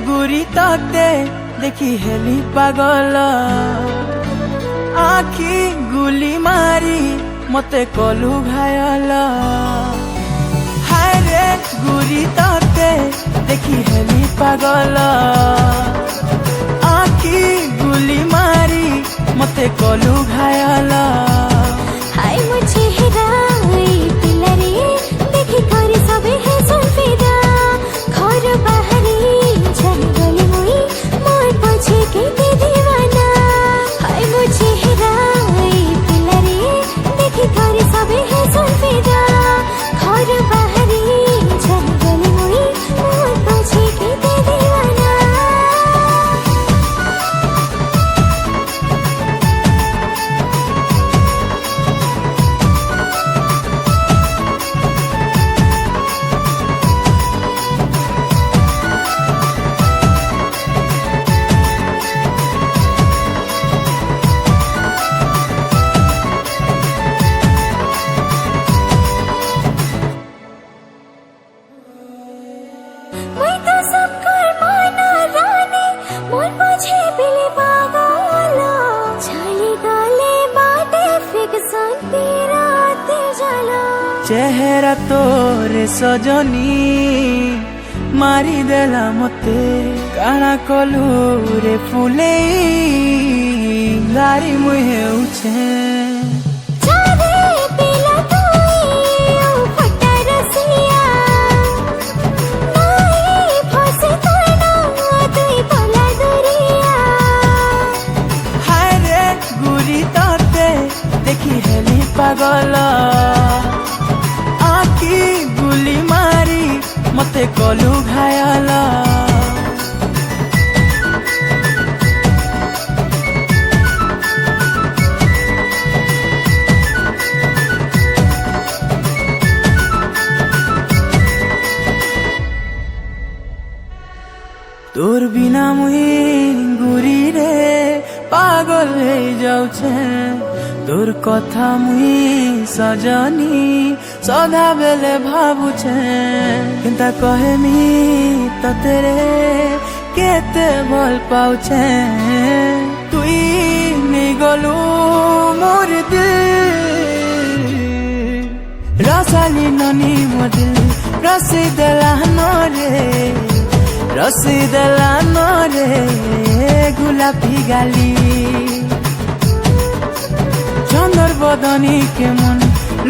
गुरी तते देखी हेली पागल आखी गुली मारी मते कलु घायल हाय रे गुरी तते देखी हेली पागल आखी गुली मारी मते कलु घायल हाय मुझे हेराई पिला रे देखी करे सबे है सुनफिदा घर बाहरी चल गली मुई मोर पछे के दे दीवाना हाय मुझे हेराई पिला रे देखी करे सबे है सुनफिदा घर बाहरी चल गली मुई मोर पछे के दे दीवाना मैं तो सबकर माना रानी मोर पछे बिले पागल छाली गाले बाटे फिक्सन तेरा ते जला चेहरा तोरे सजनी मारी देला मते काना कलु रे फुले गारी मुहे उछे जादे पिला तोई ओ फटा रसिया नहीं फसे ताना तोई पला दुरिया हाय रे गुरी तते देखी हेली पागल आखी गुली मारी मते कलु घायल तोर बिना मुई गुरी रे पागल हो जाऊछे तोर कथा मुई सजनी सदा बेले भाबुछे किंता कहेमी तते रे केते भल पाउछे तुई नहीं गलु मोर दिल रसाली ननी मोदिल रसी देला नरे रसीदला नरे गुलापी गाली चंदर बदनी के मन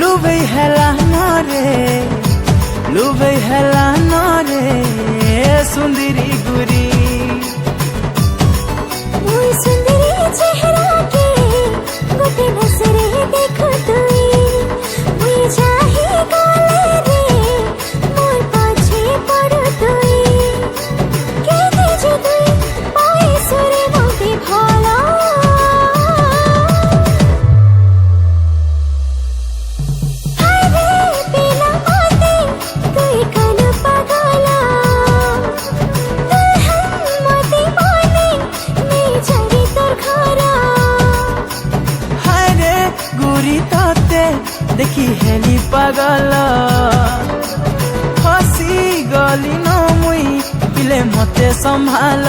लुबे हेला नरे सुंदरी गुरी मोर सुंदरी चेहरा के गोटे नजरे देखो तुई मुई चाहे गले रे मोर पाछे पड़ो तुई के दे जे तुई पाए सुरे मोके भला हाय रे पिला मते तुई कान पागला दुल्हन मते माने मैं जारी तोर घरा हाय रे गुरी तते देखी हेली पागल हसी गली न मुई पिले मते संभाल